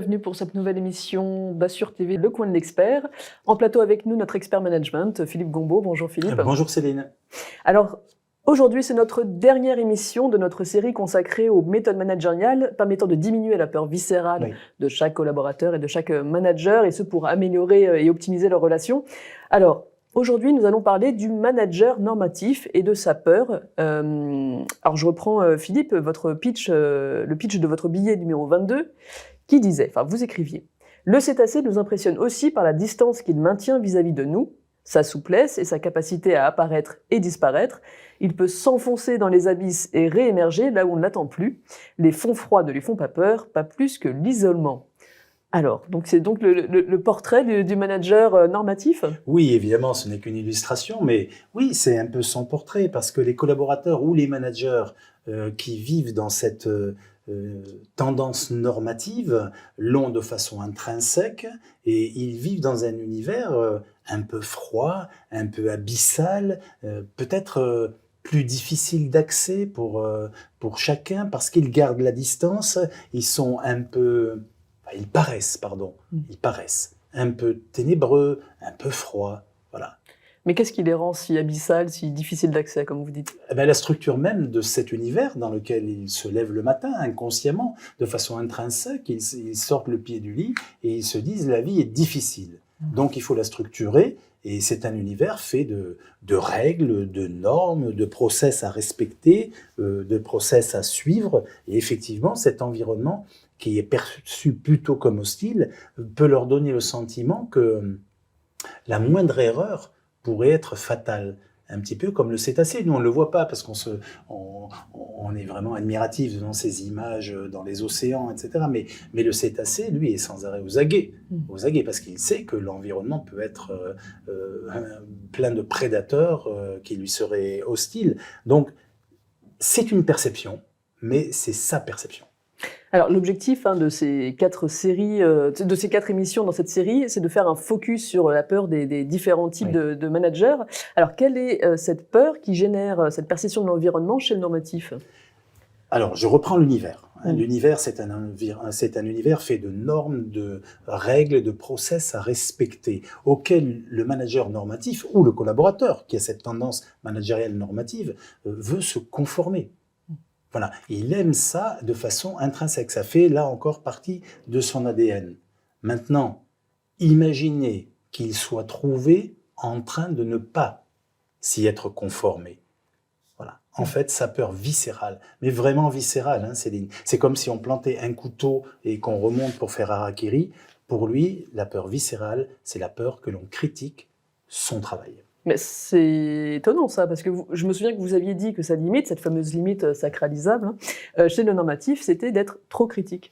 bienvenue pour cette nouvelle émission Bassure TV, le coin de l'expert. En plateau avec nous, notre expert management, Philippe Gombaud. Bonjour Philippe. Bonjour Céline. Alors, aujourd'hui, c'est notre dernière émission de notre série consacrée aux méthodes managériales permettant de diminuer la peur viscérale de chaque collaborateur et de chaque manager, et ce pour améliorer et optimiser leurs relations. Alors, aujourd'hui, nous allons parler du manager normatif et de sa peur. Alors, je reprends, Philippe, votre pitch, le pitch de votre billet numéro 22, qui disait, enfin, vous écriviez, « Le cétacé nous impressionne aussi par la distance qu'il maintient vis-à-vis de nous, sa souplesse et sa capacité à apparaître et disparaître. Il peut s'enfoncer dans les abysses et réémerger là où on ne l'attend plus. Les fonds froids ne lui font pas peur, pas plus que l'isolement. » Alors, donc c'est donc le portrait du manager normatif ? Oui, évidemment, ce n'est qu'une illustration, mais oui, c'est un peu son portrait, parce que les collaborateurs ou les managers qui vivent dans cette tendance normative l'ont de façon intrinsèque, et ils vivent dans un univers un peu froid, un peu abyssal, peut-être plus difficile d'accès pour chacun, parce qu'ils gardent la distance, ils sont un peu... Ils paraissent un peu ténébreux, un peu froids, voilà. Mais qu'est-ce qui les rend si abyssales, si difficiles d'accès, comme vous dites ? La structure même de cet univers dans lequel ils se lèvent le matin, inconsciemment, de façon intrinsèque, ils sortent le pied du lit et ils se disent « la vie est difficile ». Donc il faut la structurer, et c'est un univers fait de règles, de normes, de process à respecter, de process à suivre, et effectivement cet environnement qui est perçu plutôt comme hostile, peut leur donner le sentiment que la moindre erreur pourrait être fatale. Un petit peu comme le cétacé. Nous, on ne le voit pas parce on est vraiment admiratif devant ces images dans les océans, etc. Mais le cétacé, lui, est sans arrêt aux aguets parce qu'il sait que l'environnement peut être plein de prédateurs qui lui seraient hostiles. Donc, c'est une perception, mais c'est sa perception. Alors, l'objectif de ces 4 séries, de ces 4 émissions dans cette série, c'est de faire un focus sur la peur des différents types de managers. Alors, quelle est cette peur qui génère cette perception de l'environnement chez le normatif ? Alors, je reprends l'univers. L'univers, c'est un univers fait de normes, de règles, de process à respecter, auxquels le manager normatif ou le collaborateur qui a cette tendance managériale normative veut se conformer. Voilà, il aime ça de façon intrinsèque, ça fait là encore partie de son ADN. Maintenant, imaginez qu'il soit trouvé en train de ne pas s'y être conformé. Voilà. En fait, sa peur viscérale, mais vraiment viscérale, Céline. C'est comme si on plantait un couteau et qu'on remonte pour faire harakiri. Pour lui, la peur viscérale, c'est la peur que l'on critique son travail. Mais c'est étonnant ça, parce que je me souviens que vous aviez dit que sa limite, cette fameuse limite sacralisable, chez le normatif, c'était d'être trop critique.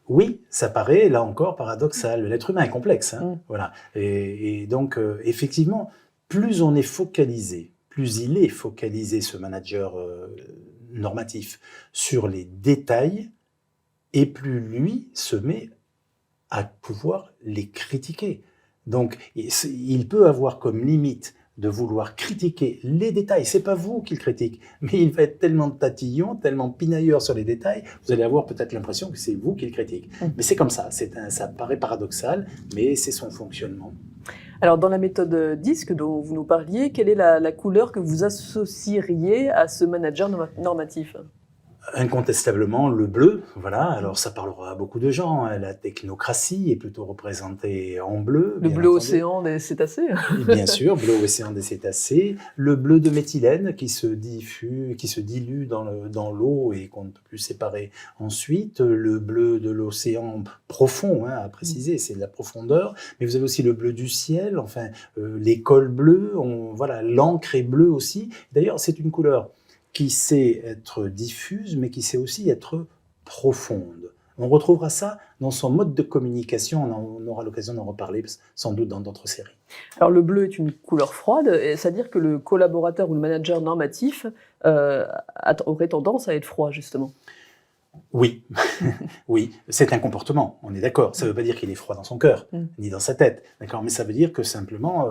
Oui, ça paraît, là encore, paradoxal. L'être humain est complexe. Voilà. Et donc, effectivement, plus on est focalisé, plus il est focalisé, ce manager normatif, sur les détails, et plus lui se met à pouvoir les critiquer. Donc, il peut avoir comme limite de vouloir critiquer les détails. C'est pas vous qui le critique, mais il va être tellement tatillon, tellement pinailleur sur les détails, vous allez avoir peut-être l'impression que c'est vous qui le critique. Mais c'est comme ça, ça paraît paradoxal, mais c'est son fonctionnement. Alors, dans la méthode DISC dont vous nous parliez, quelle est la couleur que vous associeriez à ce manager normatif ? Incontestablement, le bleu, voilà. Alors, ça parlera à beaucoup de gens. La technocratie est plutôt représentée en bleu. Le bleu océan des cétacés. Et bien sûr, bleu océan des cétacés. Le bleu de méthylène qui se dilue dans l'eau et qu'on ne peut plus séparer ensuite. Le bleu de l'océan profond, à préciser, c'est de la profondeur. Mais vous avez aussi le bleu du ciel, enfin, les cols bleus, voilà, l'encre est bleue aussi. D'ailleurs, c'est une couleur qui sait être diffuse, mais qui sait aussi être profonde. On retrouvera ça dans son mode de communication, on aura l'occasion d'en reparler sans doute dans d'autres séries. Alors le bleu est une couleur froide, c'est-à-dire que le collaborateur ou le manager normatif aurait tendance à être froid, justement. Oui, oui, c'est un comportement, on est d'accord. Ça ne veut pas dire qu'il est froid dans son cœur, ni dans sa tête, d'accord. Mais ça veut dire que simplement,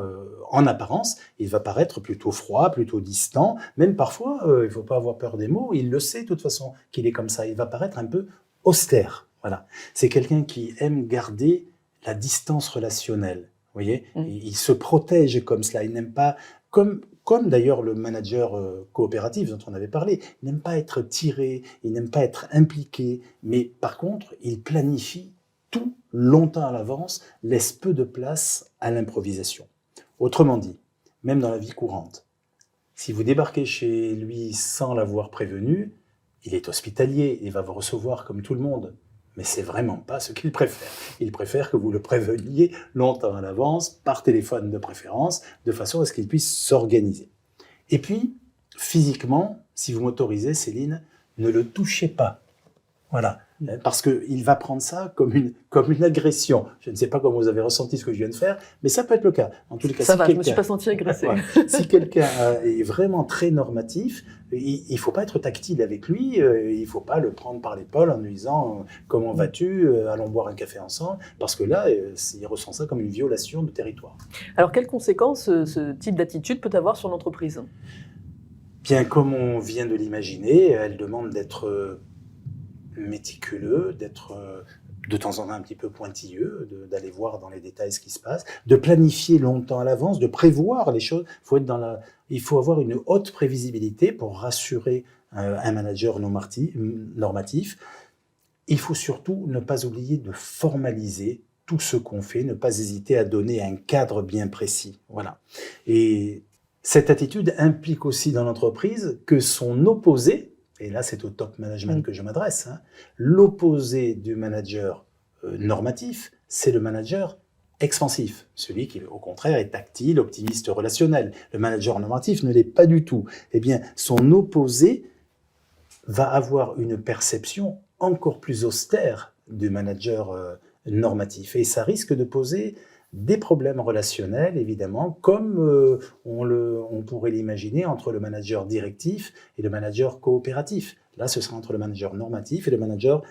en apparence, il va paraître plutôt froid, plutôt distant. Même parfois, il ne faut pas avoir peur des mots, il le sait de toute façon qu'il est comme ça. Il va paraître un peu austère, Voilà. C'est quelqu'un qui aime garder la distance relationnelle. Vous voyez, il se protège comme cela. Il n'aime pas, comme d'ailleurs le manager coopératif dont on avait parlé, il n'aime pas être tiré, il n'aime pas être impliqué, mais par contre, il planifie tout longtemps à l'avance, laisse peu de place à l'improvisation. Autrement dit, même dans la vie courante, si vous débarquez chez lui sans l'avoir prévenu, il est hospitalier, il va vous recevoir comme tout le monde. Mais c'est vraiment pas ce qu'il préfère. Il préfère que vous le préveniez longtemps à l'avance, par téléphone de préférence, de façon à ce qu'il puisse s'organiser. Et puis, physiquement, si vous m'autorisez, Céline, ne le touchez pas. Voilà. Parce qu'il va prendre ça comme une agression. Je ne sais pas comment vous avez ressenti ce que je viens de faire, mais ça peut être le cas. En tous les cas, ça va, je ne me suis pas senti agressée. Si quelqu'un est vraiment très normatif, il ne faut pas être tactile avec lui, il ne faut pas le prendre par l'épaule en lui disant « Comment vas-tu ? Allons boire un café ensemble », parce que là, il ressent ça comme une violation de territoire. Alors, quelles conséquences ce type d'attitude peut avoir sur l'entreprise ? Bien, comme on vient de l'imaginer, elle demande d'être méticuleux, d'être de temps en temps un petit peu pointilleux, d'aller voir dans les détails ce qui se passe, de planifier longtemps à l'avance, de prévoir les choses. Il faut avoir une haute prévisibilité pour rassurer un manager normatif. Il faut surtout ne pas oublier de formaliser tout ce qu'on fait, ne pas hésiter à donner un cadre bien précis. Voilà. Et cette attitude implique aussi dans l'entreprise que son opposé, et là c'est au top management que je m'adresse, l'opposé du manager normatif, c'est le manager expansif, celui qui au contraire est tactile, optimiste, relationnel. Le manager normatif ne l'est pas du tout. Eh bien, son opposé va avoir une perception encore plus austère du manager normatif, et ça risque de poser des problèmes relationnels, évidemment, comme on pourrait l'imaginer entre le manager directif et le manager coopératif. Là, ce sera entre le manager normatif et le manager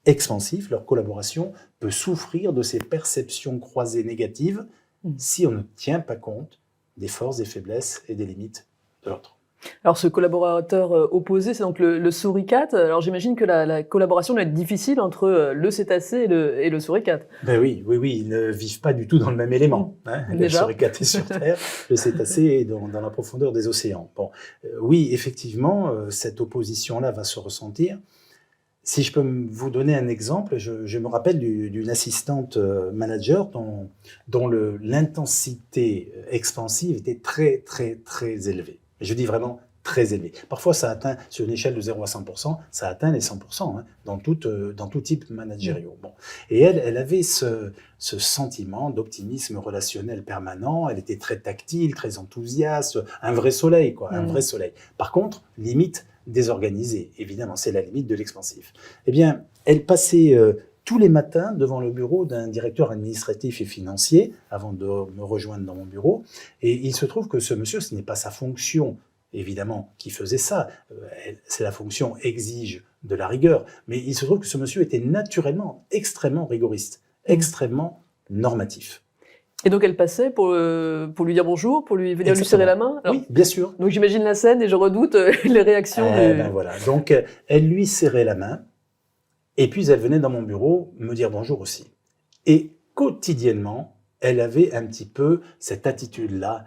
expansif. Leur collaboration peut souffrir de ces perceptions croisées négatives si on ne tient pas compte des forces, des faiblesses et des limites de l'autre. Alors, ce collaborateur opposé, c'est donc le souricate. Alors, j'imagine que la collaboration doit être difficile entre le cétacé et le souricate. Ben oui, ils ne vivent pas du tout dans le même élément. Le souricate est sur Terre, le cétacé est dans la profondeur des océans. Bon, oui, effectivement, cette opposition-là va se ressentir. Si je peux vous donner un exemple, je me rappelle d'une assistante manager dont l'intensité expansive était très, très, très élevée. Je dis vraiment très élevé. Parfois, ça atteint, sur une échelle de 0 à 100%, ça atteint les 100% dans tout type managérial. Bon. Et elle avait ce sentiment d'optimisme relationnel permanent. Elle était très tactile, très enthousiaste, un vrai soleil, quoi, un vrai soleil. Par contre, limite désorganisée, évidemment, c'est la limite de l'expansif. Eh bien, elle passait tous les matins devant le bureau d'un directeur administratif et financier, avant de me rejoindre dans mon bureau. Et il se trouve que ce monsieur, ce n'est pas sa fonction, évidemment, qui faisait ça. C'est la fonction exige de la rigueur. Mais il se trouve que ce monsieur était naturellement extrêmement rigoriste, extrêmement normatif. Et donc elle passait pour lui dire bonjour, pour lui venir lui serrer la main. Alors, oui, bien sûr. Donc j'imagine la scène et je redoute les réactions. Ben voilà. Donc elle lui serrait la main. Et puis, elle venait dans mon bureau me dire bonjour aussi. Et quotidiennement, elle avait un petit peu cette attitude-là.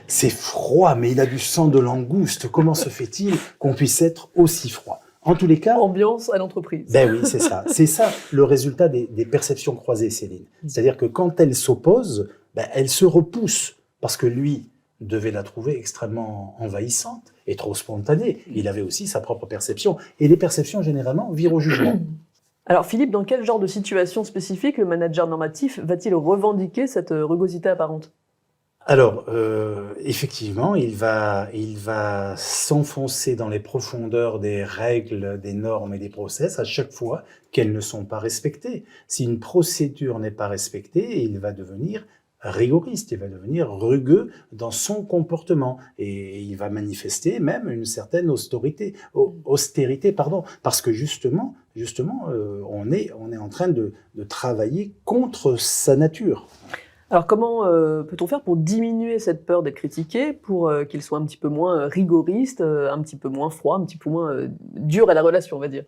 C'est froid, mais il a du sang de langouste. Comment se fait-il qu'on puisse être aussi froid ? En tous les cas... Ambiance à l'entreprise. Ben oui, c'est ça. C'est ça le résultat des perceptions croisées, Céline. C'est-à-dire que quand elle s'oppose, elle se repousse. Parce que lui devait la trouver extrêmement envahissante et trop spontanée. Il avait aussi sa propre perception. Et les perceptions, généralement, virent au jugement. Alors Philippe, dans quel genre de situation spécifique le manager normatif va-t-il revendiquer cette rugosité apparente ? Alors, effectivement, il va s'enfoncer dans les profondeurs des règles, des normes et des process à chaque fois qu'elles ne sont pas respectées. Si une procédure n'est pas respectée, il va devenir rigoriste, il va devenir rugueux dans son comportement et il va manifester même une certaine austérité, parce que justement, on est en train de travailler contre sa nature. Alors comment peut-on faire pour diminuer cette peur d'être critiqué, pour qu'il soit un petit peu moins rigoriste, un petit peu moins froid, un petit peu moins dur à la relation, on va dire ?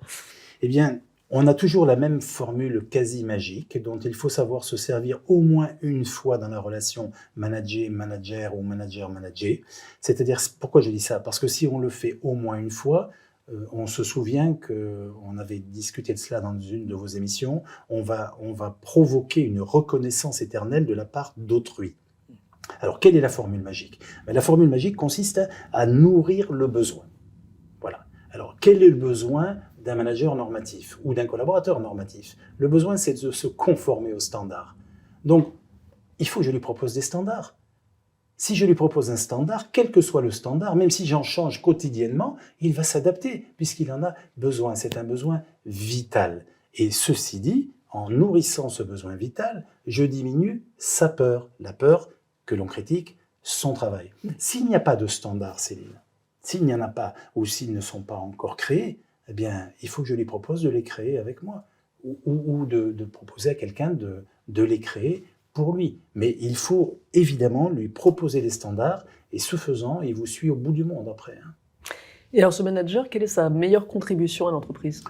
Eh bien, On a toujours la même formule quasi magique dont il faut savoir se servir au moins une fois dans la relation manager-manager ou manager-manager. C'est-à-dire, pourquoi je dis ça? Parce que si on le fait au moins une fois, on se souvient qu'on avait discuté de cela dans une de vos émissions, on va provoquer une reconnaissance éternelle de la part d'autrui. Alors, quelle est la formule magique? La formule magique consiste à nourrir le besoin. Voilà. Alors, quel est le besoin d'un manager normatif ou d'un collaborateur normatif? Le besoin, c'est de se conformer aux standards. Donc, il faut que je lui propose des standards. Si je lui propose un standard, quel que soit le standard, même si j'en change quotidiennement, il va s'adapter puisqu'il en a besoin. C'est un besoin vital. Et ceci dit, en nourrissant ce besoin vital, je diminue sa peur. La peur que l'on critique, son travail. S'il n'y a pas de standard, Céline, s'il n'y en a pas, ou s'ils ne sont pas encore créés, eh bien, il faut que je lui propose de les créer avec moi, ou de proposer à quelqu'un de les créer pour lui. Mais il faut évidemment lui proposer les standards, et ce faisant, il vous suit au bout du monde après. Et alors, ce manager, quelle est sa meilleure contribution à l'entreprise?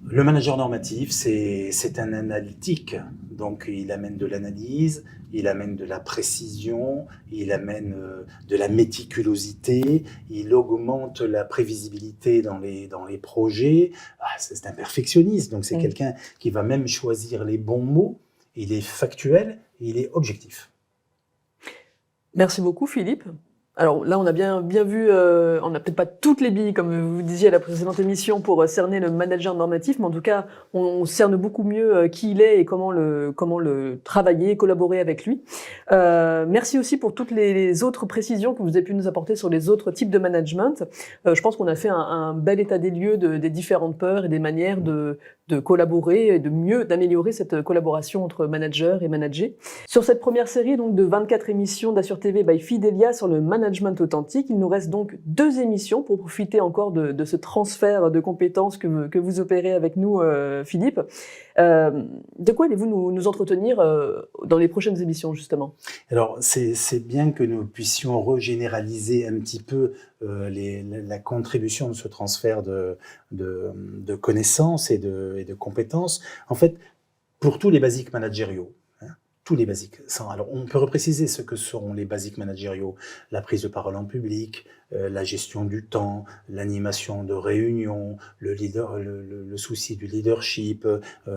Le manager normatif, c'est un analytique. Donc, il amène de l'analyse, il amène de la précision, il amène de la méticulosité, il augmente la prévisibilité dans les projets. C'est un perfectionniste, donc c'est quelqu'un qui va même choisir les bons mots. Il est factuel, il est objectif. Merci beaucoup, Philippe. Alors là, on a bien vu, on n'a peut-être pas toutes les billes, comme vous disiez à la précédente émission, pour cerner le manager normatif, mais en tout cas, on cerne beaucoup mieux qui il est et comment le travailler, collaborer avec lui. Merci aussi pour toutes les autres précisions que vous avez pu nous apporter sur les autres types de management. Je pense qu'on a fait un bel état des lieux des différentes peurs et des manières de collaborer et d'améliorer cette collaboration entre manager et managé. Sur cette première série donc de 24 émissions d'Assure TV by Fidelia sur le management authentique, il nous reste donc 2 émissions pour profiter encore de ce transfert de compétences que vous opérez avec nous, Philippe. De quoi allez-vous nous entretenir dans les prochaines émissions, justement? Alors, c'est bien que nous puissions regénéraliser un petit peu la contribution de ce transfert de connaissances et de compétences. En fait, pour tous les basiques managériaux, tous les basiques. Alors, on peut repréciser ce que seront les basiques managériaux: la prise de parole en public, la gestion du temps, l'animation de réunions, le souci du leadership,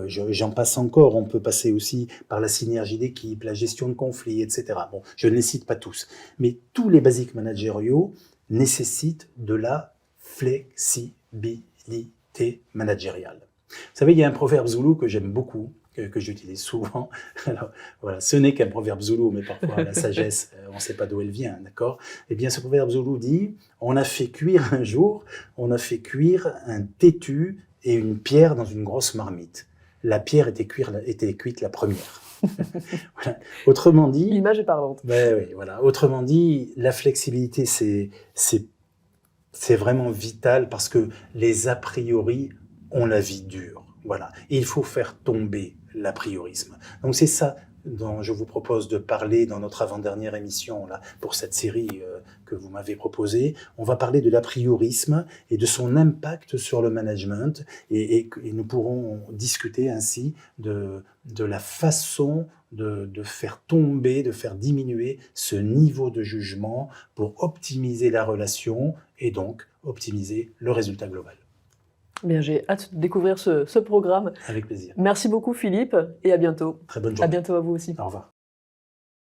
j'en passe encore. On peut passer aussi par la synergie d'équipe, la gestion de conflits, etc. Bon, je ne les cite pas tous, mais tous les basiques managériaux nécessitent de la flexibilité managériale. Vous savez, il y a un proverbe zoulou que j'aime beaucoup, que j'utilise souvent. Alors, voilà, ce n'est qu'un proverbe zoulou, mais parfois la sagesse, on ne sait pas d'où elle vient, d'accord? Eh bien, ce proverbe zoulou dit: on a fait cuire un jour, on a fait cuire un têtu et une pierre dans une grosse marmite. La pierre était cuite la première. Voilà. Autrement dit, l'image est parlante. Oui, voilà. Autrement dit, la flexibilité, c'est vraiment vital parce que les a priori ont la vie dure. Voilà. Et il faut faire tomber l'apriorisme. Donc c'est ça dont je vous propose de parler dans notre avant-dernière émission là, pour cette série que vous m'avez proposée. On va parler de l'apriorisme et de son impact sur le management et nous pourrons discuter ainsi de la façon de faire tomber, de faire diminuer ce niveau de jugement pour optimiser la relation et donc optimiser le résultat global. Bien, j'ai hâte de découvrir ce programme. Avec plaisir. Merci beaucoup, Philippe, et à bientôt. Très bonne journée. À bientôt à vous aussi. Au revoir.